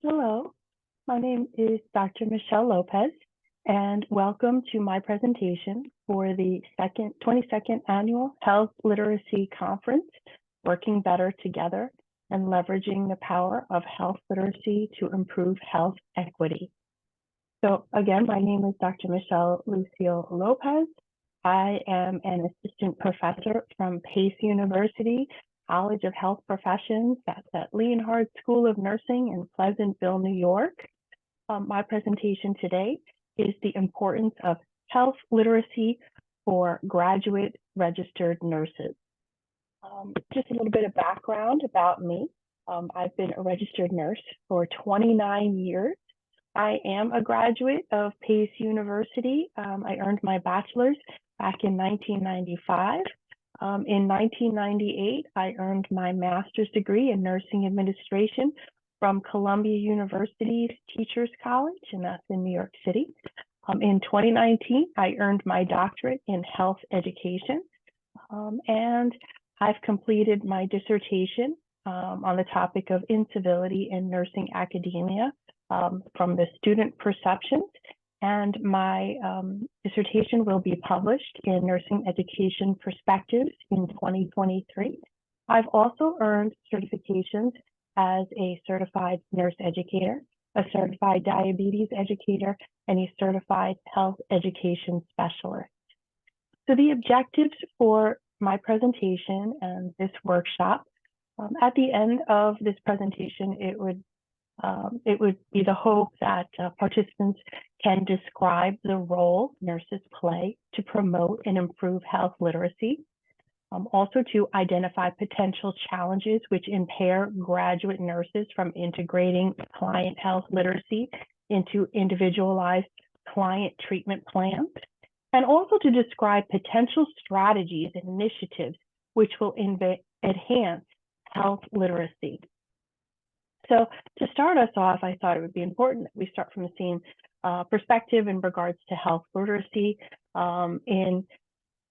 Hello, my name is Dr. Michelle Lopez, and welcome to my presentation for the 22nd Annual Health Literacy Conference, Working Better Together and Leveraging the Power of Health Literacy to Improve Health Equity. So again, my name is Dr. Michelle Lucille Lopez. I am an assistant professor from Pace University College of Health Professions. That's at Leonhard School of Nursing in Pleasantville, New York. My presentation today is the importance of health literacy for graduate registered nurses. Just a little bit of background about me. I've been a registered nurse for 29 years. I am a graduate of Pace University. I earned my bachelor's back in 1995. In 1998, I earned my master's degree in nursing administration from Columbia University's Teachers College, and that's in New York City. In 2019, I earned my doctorate in health education, and I've completed my dissertation on the topic of incivility in nursing academia from the student perceptions. And my dissertation will be published in Nursing Education Perspectives in 2023. I've also earned certifications as a certified nurse educator, a certified diabetes educator, and a certified health education specialist. So the objectives for my presentation and this workshop, at the end of this presentation, it would be the hope that participants can describe the role nurses play to promote and improve health literacy, also to identify potential challenges which impair graduate nurses from integrating client health literacy into individualized client treatment plans, and also to describe potential strategies and initiatives which will enhance health literacy. So to start us off, I thought it would be important that we start from the same perspective in regards to health literacy from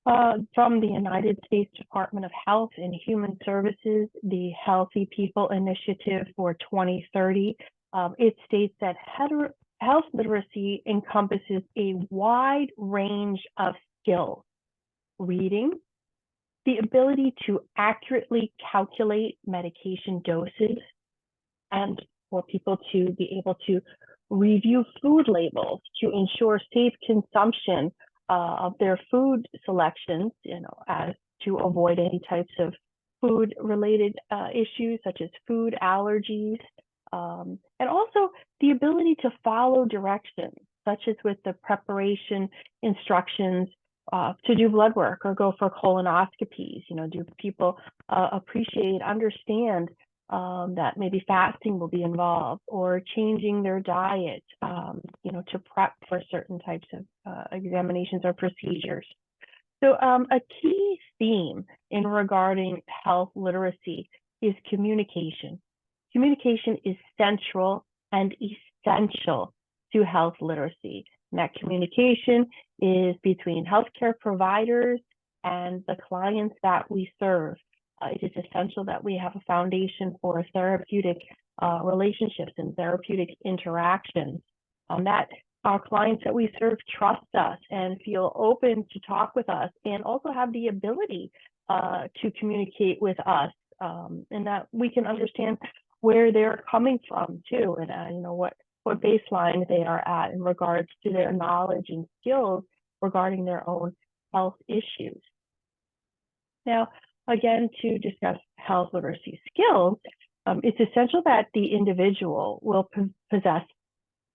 the United States Department of Health and Human Services, the Healthy People Initiative for 2030. It states that health literacy encompasses a wide range of skills: reading, the ability to accurately calculate medication doses, and for people to be able to review food labels to ensure safe consumption of their food selections, as to avoid any types of food-related issues such as food allergies, and also the ability to follow directions, such as with the preparation instructions to do blood work or go for colonoscopies. Do people understand that maybe fasting will be involved, or changing their diet, to prep for certain types of examinations or procedures. So a key theme in regarding health literacy is communication. Communication is central and essential to health literacy. And that communication is between healthcare providers and the clients that we serve. It is essential that we have a foundation for therapeutic relationships and therapeutic interactions, that our clients that we serve trust us and feel open to talk with us, and also have the ability to communicate with us, and that we can understand where they're coming from too, and what baseline they are at in regards to their knowledge and skills regarding their own health issues. Now, again, to discuss health literacy skills, it's essential that the individual will possess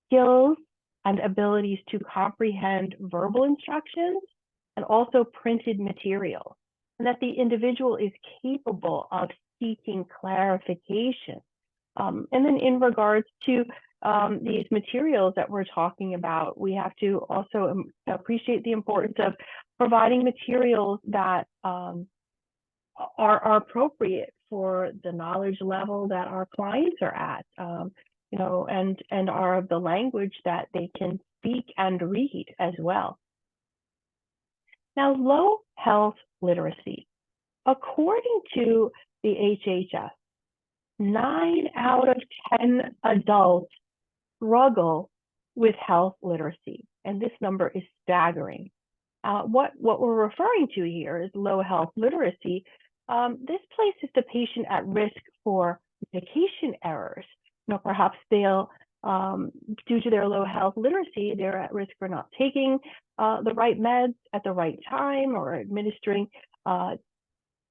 skills and abilities to comprehend verbal instructions and also printed material, and that the individual is capable of seeking clarification. And then in regards to these materials that we're talking about, we have to also appreciate the importance of providing materials that are appropriate for the knowledge level that our clients are at, and are of the language that they can speak and read as well. Now, low health literacy. According to the HHS, 9 out of 10 adults struggle with health literacy, and this number is staggering. What we're referring to here is low health literacy. This places the patient at risk for medication errors. Perhaps they'll, due to their low health literacy, they're at risk for not taking the right meds at the right time, or administering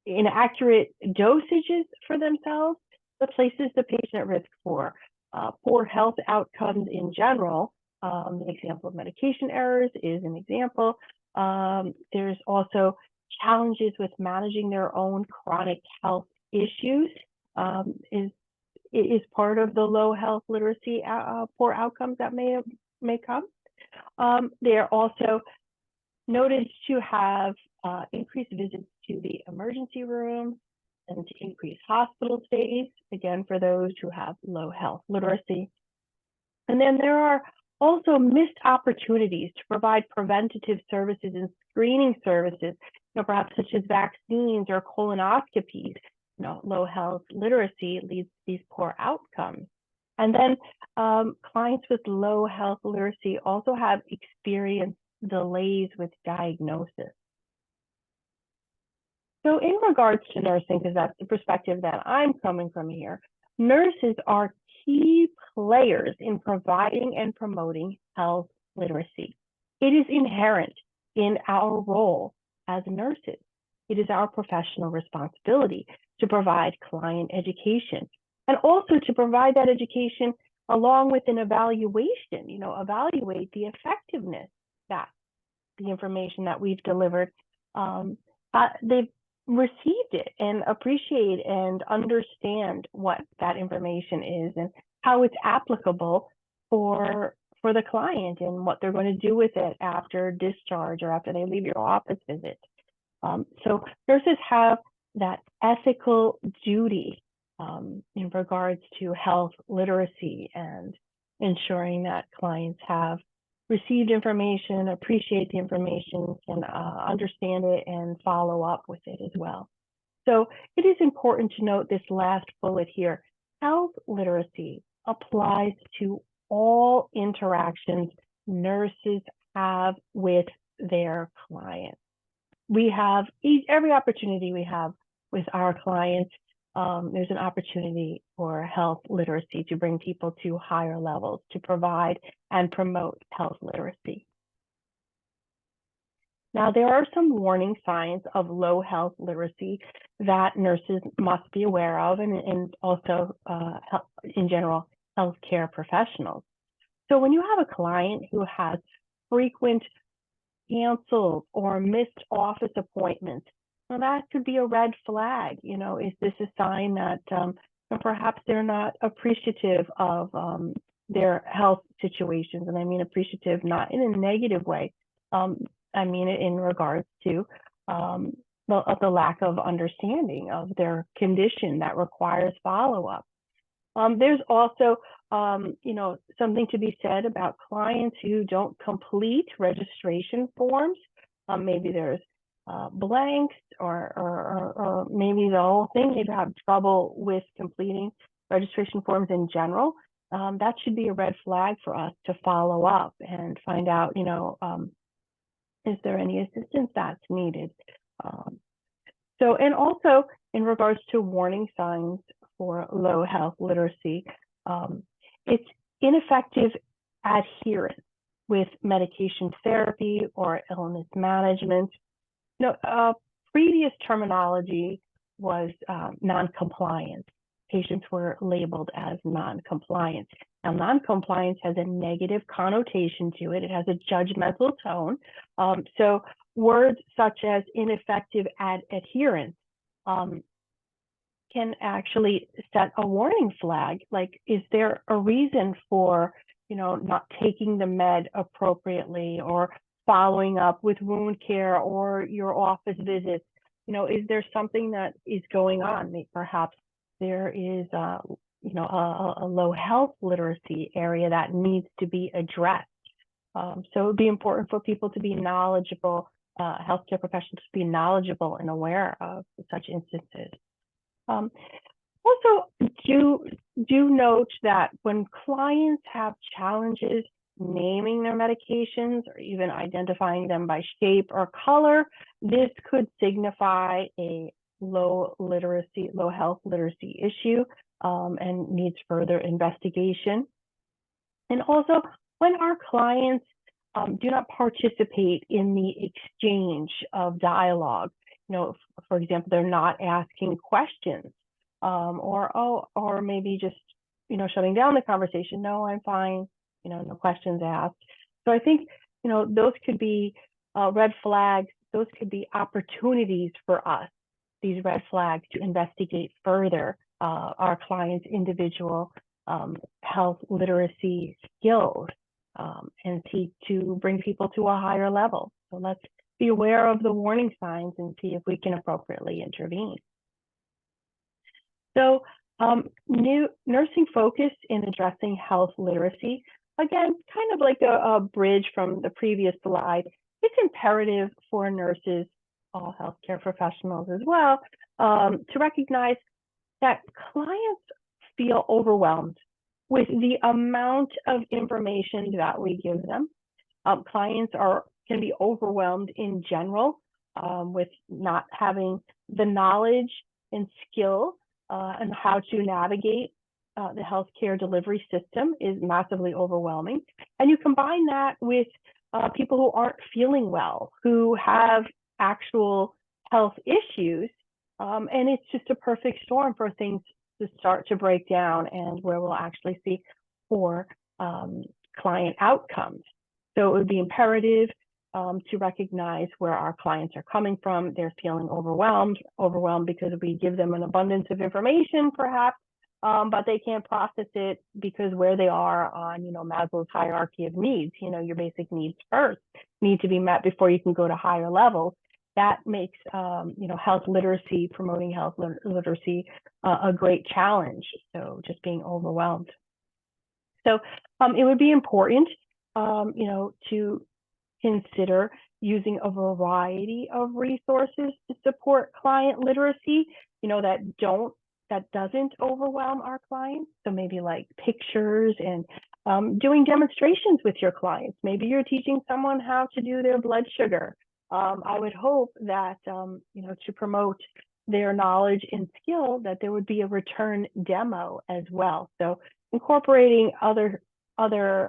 inaccurate dosages for themselves. That places the patient at risk for poor health outcomes in general. The example of medication errors is an example. There's also challenges with managing their own chronic health issues, is part of the low health literacy poor outcomes that may come. They're also noted to have increased visits to the emergency room and to increase hospital stays, again, for those who have low health literacy. And then there are also missed opportunities to provide preventative services and screening services, perhaps such as vaccines or colonoscopies. Low health literacy leads to these poor outcomes. And then clients with low health literacy also have experienced delays with diagnosis. So in regards to nursing, because that's the perspective that I'm coming from here, nurses are key players in providing and promoting health literacy. It is inherent in our role as nurses. It is our professional responsibility to provide client education, and also to provide that education along with an evaluation, evaluate the effectiveness that the information that we've delivered, they've received it and appreciate and understand what that information is and how it's applicable for the client and what they're going to do with it after discharge or after they leave your office visit. So nurses have that ethical duty in regards to health literacy and ensuring that clients have received information, appreciate the information, can understand it and follow up with it as well. So it is important to note this last bullet here. Health literacy applies to all interactions nurses have with their clients. We have every opportunity we have with our clients. There's an opportunity for health literacy to bring people to higher levels, to provide and promote health literacy. Now, there are some warning signs of low health literacy that nurses must be aware of, and also in general, healthcare professionals. So when you have a client who has frequent canceled or missed office appointments, well, that could be a red flag. Is this a sign that perhaps they're not appreciative of their health situations? And I mean appreciative not in a negative way. I mean it in regards to the lack of understanding of their condition that requires follow-up. There's also something to be said about clients who don't complete registration forms. Maybe there's blanks, or maybe the whole thing, they have trouble with completing registration forms in general. That should be a red flag for us to follow up and find out, is there any assistance that's needed? And also in regards to warning signs for low health literacy, it's ineffective adherence with medication therapy or illness management. Previous terminology was non-compliance. Patients were labeled as non-compliant. Now, non-compliance has a negative connotation to it. It has a judgmental tone. So words such as ineffective adherence can actually set a warning flag. Like, is there a reason for, not taking the med appropriately, or following up with wound care or your office visits? Is there something that is going on? Perhaps there is a low health literacy area that needs to be addressed. So it would be important for people to be knowledgeable, healthcare professionals to be knowledgeable and aware of such instances. Also, do note that when clients have challenges naming their medications or even identifying them by shape or color, this could signify a low health literacy issue, and needs further investigation. And also, when our clients do not participate in the exchange of dialogue, for example, they're not asking questions, or maybe just, shutting down the conversation. No, I'm fine. No questions asked. So I think, those could be red flags. Those could be opportunities for us, these red flags, to investigate further our clients' individual health literacy skills, and seek to bring people to a higher level. So let's be aware of the warning signs and see if we can appropriately intervene. So nursing focus in addressing health literacy, again, kind of like a bridge from the previous slide, it's imperative for nurses, all healthcare professionals as well, to recognize that clients feel overwhelmed with the amount of information that we give them. Clients can be overwhelmed in general, with not having the knowledge and skill and how to navigate the healthcare delivery system is massively overwhelming. And you combine that with people who aren't feeling well, who have actual health issues, and it's just a perfect storm for things to start to break down, and where we'll actually see poor client outcomes. So it would be imperative to recognize where our clients are coming from. They're feeling overwhelmed because we give them an abundance of information, perhaps, but they can't process it because where they are on, Maslow's hierarchy of needs, your basic needs first need to be met before you can go to higher levels. That makes, health literacy, promoting health literacy, a great challenge. So just being overwhelmed. So it would be important, to consider using a variety of resources to support client literacy, that doesn't overwhelm our clients. So maybe like pictures and doing demonstrations with your clients. Maybe you're teaching someone how to do their blood sugar. I would hope that, to promote their knowledge and skill, that there would be a return demo as well. So incorporating other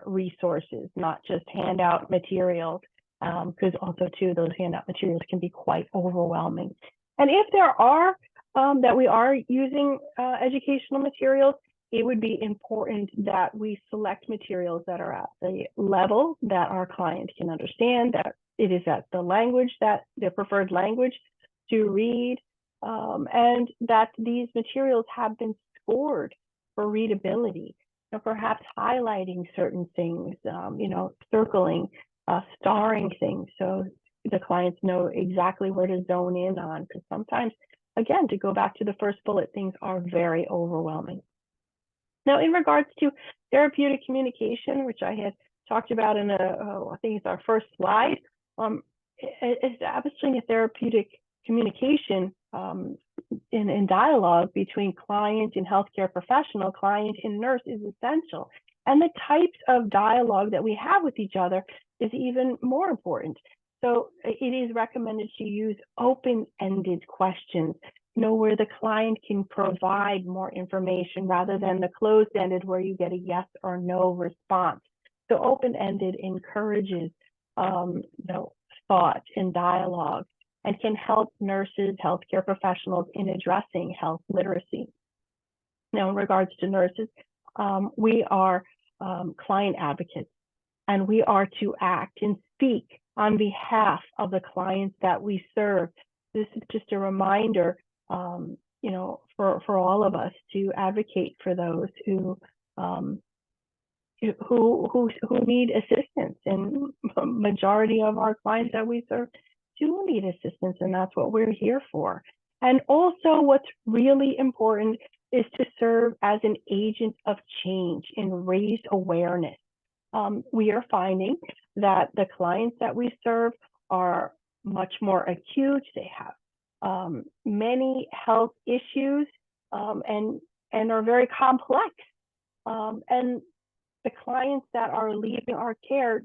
resources, not just handout materials, because also too, those handout materials can be quite overwhelming. And if there are, that we are using educational materials, it would be important that we select materials that are at the level that our client can understand, that it is at the language, that their preferred language to read, and that these materials have been scored for readability. Perhaps highlighting certain things, circling, starring things, so the clients know exactly where to zone in on, because sometimes, again, to go back to the first bullet, things are very overwhelming. Now, in regards to therapeutic communication, which I had talked about in I think it's our first slide, establishing a therapeutic communication in dialogue between client and healthcare professional, client and nurse, is essential. And the types of dialogue that we have with each other is even more important. So it is recommended to use open-ended questions, where the client can provide more information rather than the closed-ended where you get a yes or no response. So open-ended encourages thought and dialogue, and can help nurses, healthcare professionals in addressing health literacy. Now, in regards to nurses, we are client advocates, and we are to act and speak on behalf of the clients that we serve. This is just a reminder, for all of us to advocate for those who need assistance, and the majority of our clients that we serve do need assistance, and that's what we're here for. And also, what's really important is to serve as an agent of change and raise awareness. We are finding that the clients that we serve are much more acute. They have many health issues, and and are very complex. And the clients that are leaving our care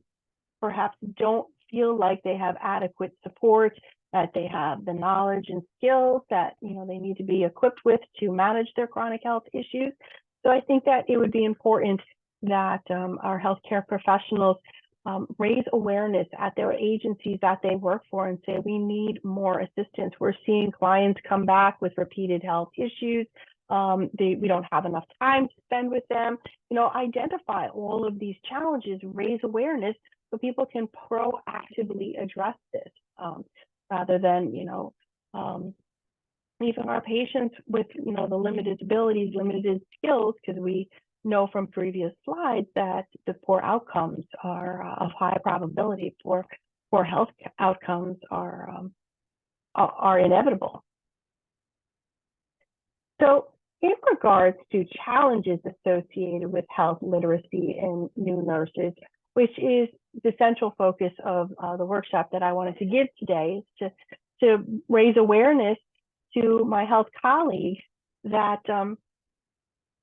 perhaps don't feel like they have adequate support, that they have the knowledge and skills that they need to be equipped with to manage their chronic health issues. So I think that it would be important that our healthcare professionals raise awareness at their agencies that they work for and say, we need more assistance. We're seeing clients come back with repeated health issues. We don't have enough time to spend with them. Identify all of these challenges, raise awareness so people can proactively address this, rather than even our patients with the limited abilities, limited skills, because we know from previous slides that the poor outcomes are of high probability. Poor health outcomes are inevitable. So in regards to challenges associated with health literacy in new nurses, which is the central focus of the workshop that I wanted to give today, to raise awareness to my health colleagues that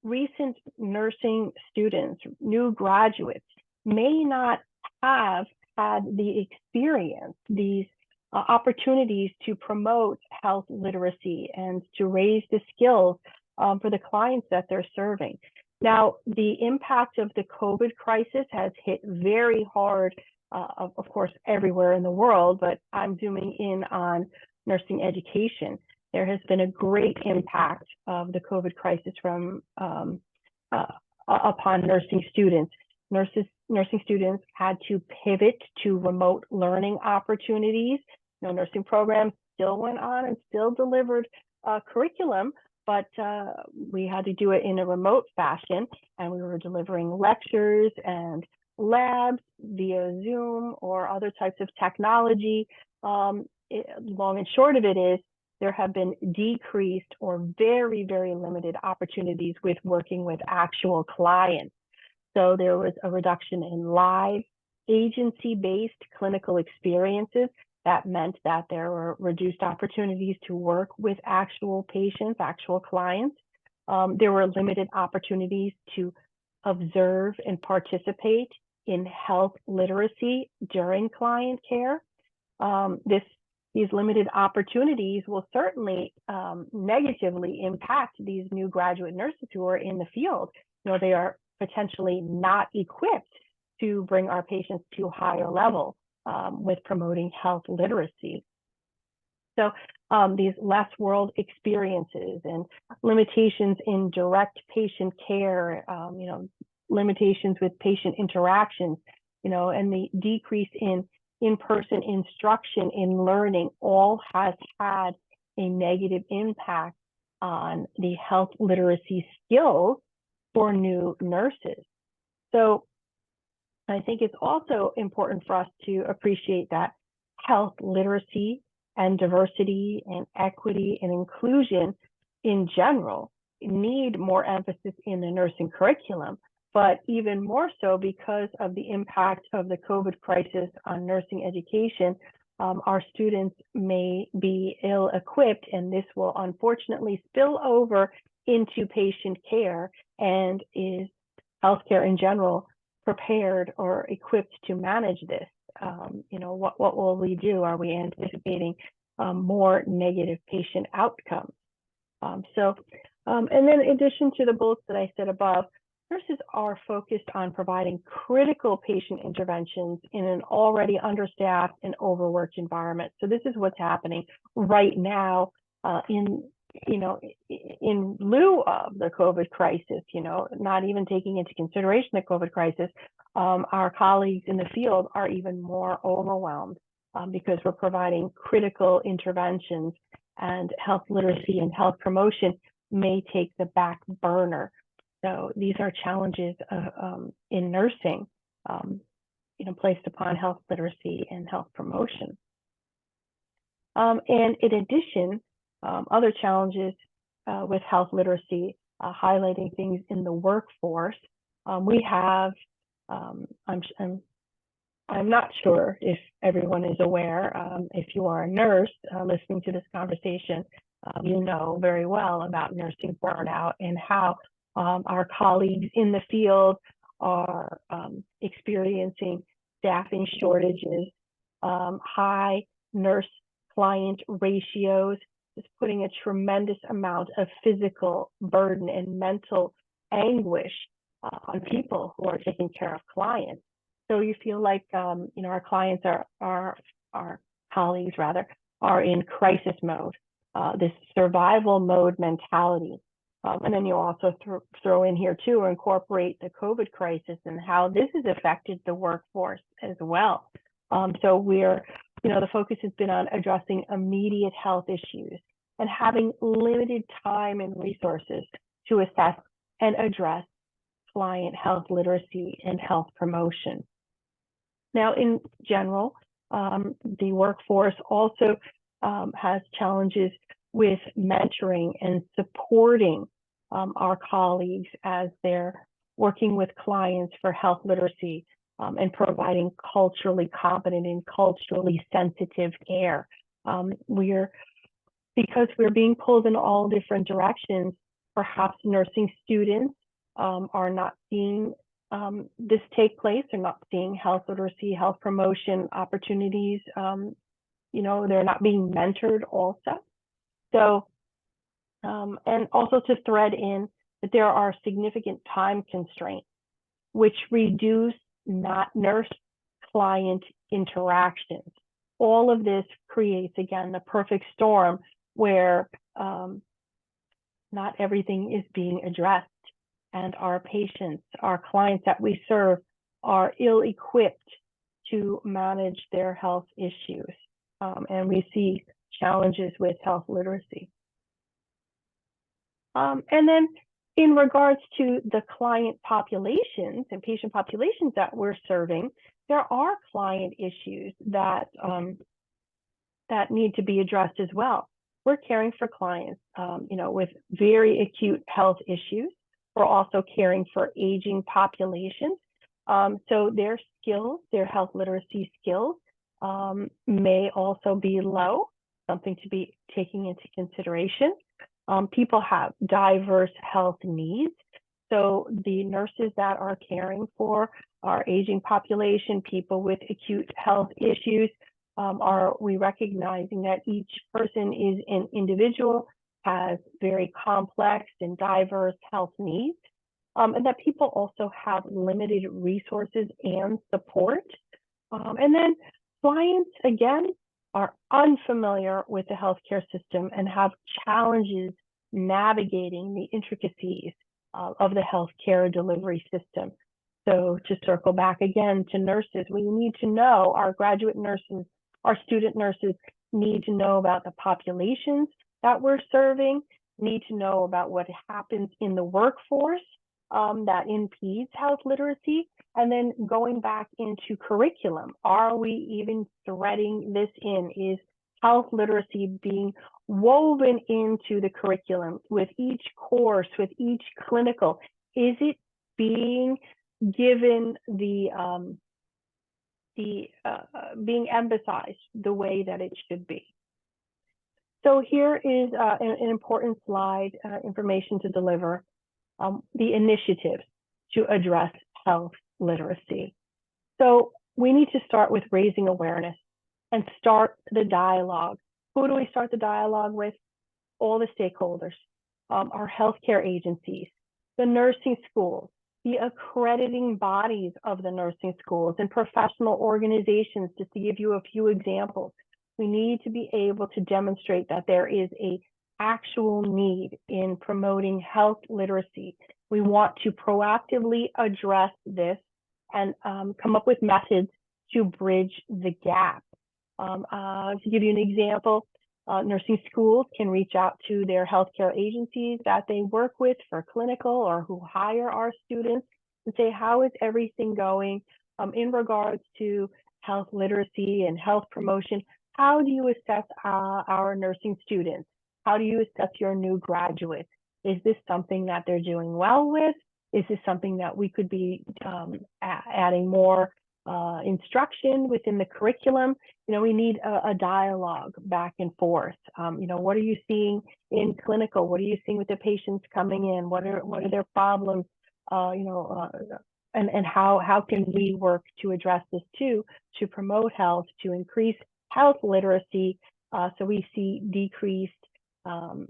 recent nursing students, new graduates, may not have had the experience, these opportunities to promote health literacy and to raise the skills for the clients that they're serving. Now, the impact of the COVID crisis has hit very hard, of course, everywhere in the world, but I'm zooming in on nursing education. There has been a great impact of the COVID crisis upon nursing students. Nursing students had to pivot to remote learning opportunities. Nursing programs still went on and still delivered curriculum, but we had to do it in a remote fashion, and we were delivering lectures and labs via Zoom or other types of technology. Long and short of it is, there have been decreased or very, very limited opportunities with working with actual clients. So there was a reduction in live agency-based clinical experiences. That meant that there were reduced opportunities to work with actual patients, actual clients. There were limited opportunities to observe and participate in health literacy during client care. These limited opportunities will certainly negatively impact these new graduate nurses who are in the field. They are potentially not equipped to bring our patients to a higher level with promoting health literacy. So these less world experiences and limitations in direct patient care, limitations with patient interactions, and the decrease in in-person instruction in learning all has had a negative impact on the health literacy skills for new nurses. So I think it's also important for us to appreciate that health literacy and diversity and equity and inclusion in general need more emphasis in the nursing curriculum, but even more so because of the impact of the COVID crisis on nursing education. Our students may be ill-equipped, and this will unfortunately spill over into patient care. And is healthcare in general prepared or equipped to manage this? What will we do? Are we anticipating more negative patient outcomes? And then in addition to the bullets that I said above, nurses are focused on providing critical patient interventions in an already understaffed and overworked environment. So this is what's happening right now in lieu of the COVID crisis, not even taking into consideration the COVID crisis. Our colleagues in the field are even more overwhelmed because we're providing critical interventions, and health literacy and health promotion may take the back burner. So these are challenges in nursing, placed upon health literacy and health promotion. And in addition, other challenges with health literacy, highlighting things in the workforce. We have, I'm not sure if everyone is aware, if you are a nurse listening to this conversation, you know very well about nursing burnout and how our colleagues in the field are experiencing staffing shortages, high nurse-client ratios, is putting a tremendous amount of physical burden and mental anguish on people who are taking care of clients. So you feel like our clients our colleagues rather are in crisis mode, this survival mode mentality. And then you also throw in here too, or incorporate the COVID crisis and how this has affected the workforce as well. So the focus has been on addressing immediate health issues and having limited time and resources to assess and address client health literacy and health promotion. Now, in general, the workforce also has challenges with mentoring and supporting our colleagues as they're working with clients for health literacy and providing culturally competent and culturally sensitive care. Because we're being pulled in all different directions, perhaps nursing students are not seeing this take place. They're not seeing health literacy, health promotion opportunities. They're not being mentored also. So, and also to thread in that there are significant time constraints, which reduce not nurse-client interactions. All of this creates, again, the perfect storm where not everything is being addressed, and our patients, our clients that we serve, are ill-equipped to manage their health issues. And we see challenges with health literacy. And then in regards to the client populations and patient populations that we're serving, there are client issues that need to be addressed as well. We're caring for clients, with very acute health issues. We're also caring for aging populations. So their skills, their health literacy skills, may also be low, something to be taking into consideration. People have diverse health needs. So the nurses that are caring for our aging population, people with acute health issues, are we recognizing that each person is an individual, has very complex and diverse health needs, and that people also have limited resources and support. And then clients, again, are unfamiliar with the healthcare system and have challenges navigating the intricacies of the healthcare delivery system. So to circle back again to nurses, we need to know, our graduate nurses, our student nurses need to know about the populations that we're serving, need to know about what happens in the workforce that impedes health literacy, and then going back into curriculum. Are we even threading this in? Is health literacy being woven into the curriculum with each course, with each clinical? Is it being given being emphasized the way that it should be? So here is an important slide, information to deliver, the initiatives to address health literacy. So we need to start with raising awareness and start the dialogue. Who do we start the dialogue with? All the stakeholders, our healthcare agencies, the nursing schools, the accrediting bodies of the nursing schools, and professional organizations, just to give you a few examples. We need to be able to demonstrate that there is an actual need in promoting health literacy. We want to proactively address this and come up with methods to bridge the gap. To give you an example, nursing schools can reach out to their healthcare agencies that they work with for clinical or who hire our students and say, how is everything going in regards to health literacy and health promotion? How do you assess our nursing students? How do you assess your new graduates? Is this something that they're doing well with? Is this something that we could be adding more instruction within the curriculum. We need a dialogue back and forth. What are you seeing in clinical? What are you seeing with the patients coming in? What are their problems? And how can we work to address this too, to promote health, to increase health literacy, so we see decreased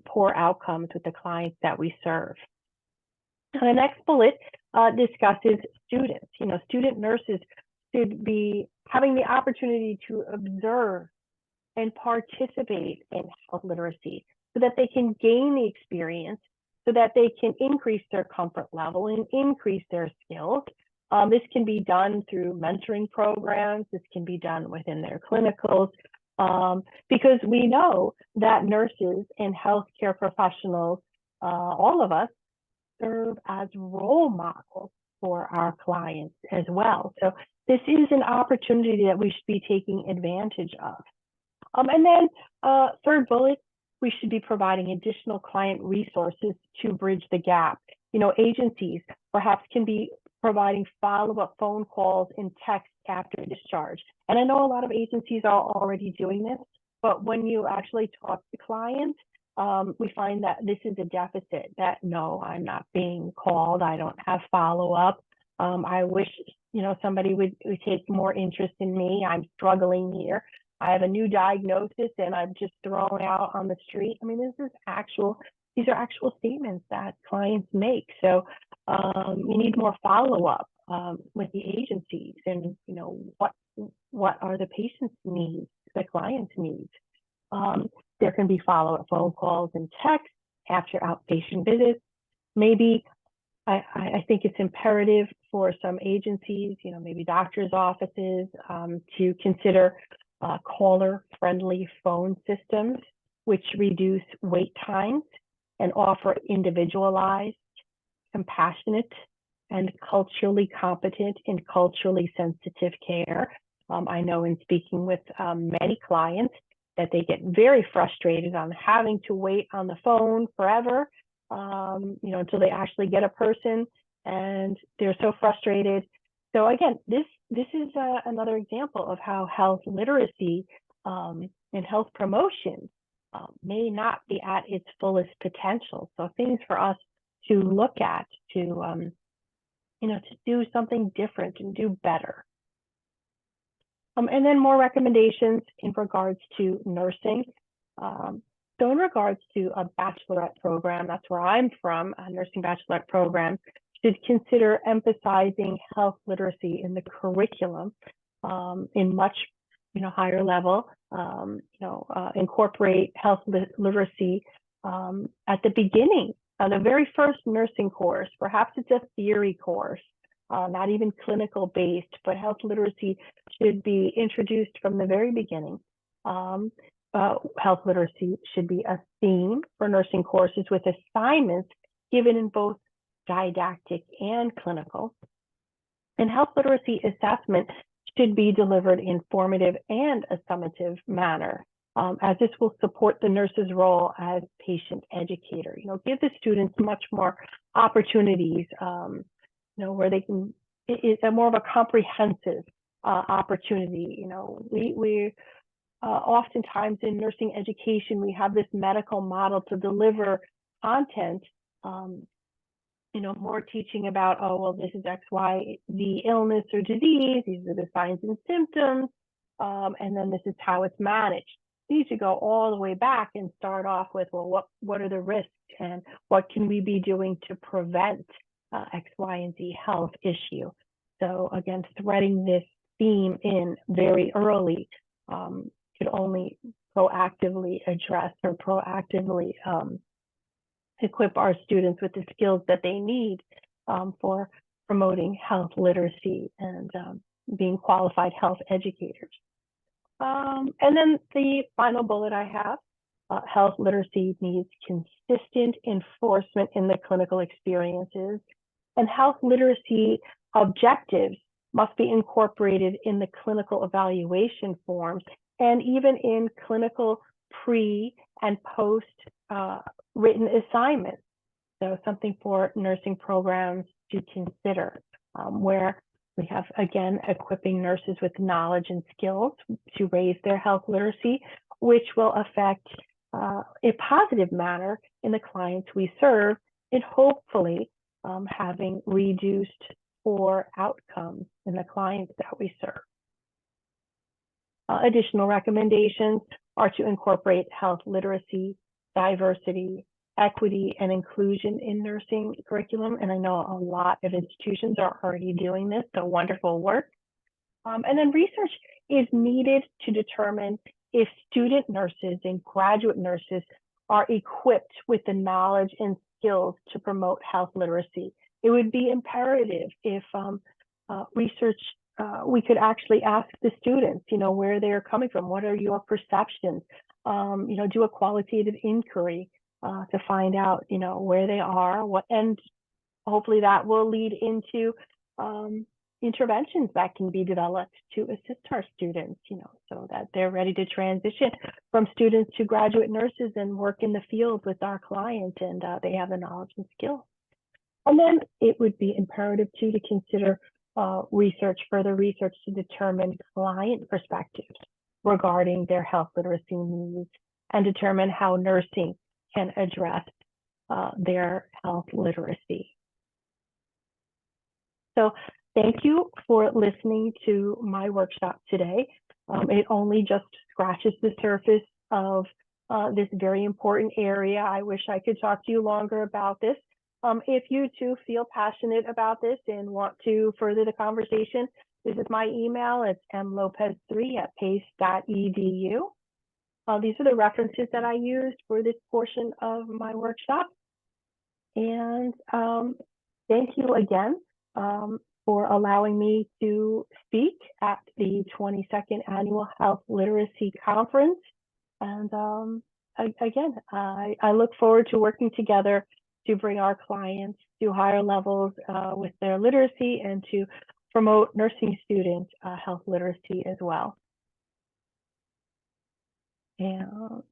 poor outcomes with the clients that we serve. And the next bullet discusses students. Student nurses should be having the opportunity to observe and participate in health literacy so that they can gain the experience, so that they can increase their comfort level and increase their skills. This can be done through mentoring programs. This can be done within their clinicals, because we know that nurses and healthcare professionals, all of us, serve as role models for our clients as well. So this is an opportunity that we should be taking advantage of. And then third bullet, we should be providing additional client resources to bridge the gap. Agencies perhaps can be providing follow-up phone calls and text after discharge. And I know a lot of agencies are already doing this, but when you actually talk to clients, we find that this is a deficit, that no, I'm not being called, I don't have follow-up. I wish, somebody would take more interest in me. I'm struggling here. I have a new diagnosis and I'm just thrown out on the street. I mean, these are actual statements that clients make. So you need more follow-up with the agencies, and what are the patient's needs, the client's needs. There can be follow-up phone calls and texts after outpatient visits. Maybe I think it's imperative for some agencies, maybe doctors' offices, to consider caller-friendly phone systems, which reduce wait times and offer individualized, compassionate, and culturally competent and culturally sensitive care. I know in speaking with many clients that they get very frustrated on having to wait on the phone forever, until they actually get a person, and they're so frustrated. So again, this is another example of how health literacy and health promotion may not be at its fullest potential. So things for us to look at, to do something different and do better. And then more recommendations in regards to nursing. So in regards to a bachelorette program, that's where I'm from, a nursing bachelorette program, should consider emphasizing health literacy in the curriculum in much higher level. Incorporate health literacy at the beginning, the very first nursing course. Perhaps it's a theory course, not even clinical based, but health literacy should be introduced from the very beginning. Health literacy should be a theme for nursing courses with assignments given in both didactic and clinical. And health literacy assessment should be delivered in formative and a summative manner, as this will support the nurse's role as patient educator. Give the students much more opportunities, where they can, it's a more of a comprehensive opportunity. We oftentimes in nursing education, we have this medical model to deliver content, more teaching about, oh, well, this is X, Y, the illness or disease, these are the signs and symptoms, and then this is how it's managed. You need to go all the way back and start off with, well, what are the risks and what can we be doing to prevent X, Y, and Z health issue? So again, threading this theme in very early could only proactively address or proactively equip our students with the skills that they need for promoting health literacy and being qualified health educators. And then the final bullet I have, health literacy needs consistent enforcement in the clinical experiences, and health literacy objectives must be incorporated in the clinical evaluation forms and even in clinical pre and post written assignments. So something for nursing programs to consider, where We have, again, equipping nurses with knowledge and skills to raise their health literacy, which will affect a positive manner in the clients we serve, and hopefully having reduced poor outcomes in the clients that we serve. Additional recommendations are to incorporate health literacy, diversity, equity, and inclusion in nursing curriculum. And I know a lot of institutions are already doing this, so wonderful work. And then research is needed to determine if student nurses and graduate nurses are equipped with the knowledge and skills to promote health literacy. It would be imperative if research, we could actually ask the students, where they're coming from. What are your perceptions? Do a qualitative inquiry to find out, where they are, and hopefully that will lead into interventions that can be developed to assist our students, so that they're ready to transition from students to graduate nurses and work in the field with our client, and they have the knowledge and skills. And then it would be imperative too to consider further research to determine client perspectives regarding their health literacy needs and determine how nursing can address their health literacy. So thank you for listening to my workshop today. It only just scratches the surface of this very important area. I wish I could talk to you longer about this. If you too feel passionate about this and want to further the conversation, this is my email. It's mlopez3@pace.edu. These are the references that I used for this portion of my workshop. And thank you again for allowing me to speak at the 22nd Annual Health Literacy Conference. And again, I look forward to working together to bring our clients to higher levels with their literacy and to promote nursing student health literacy as well. And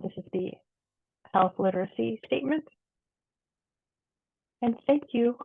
this is the health literacy statement. And thank you.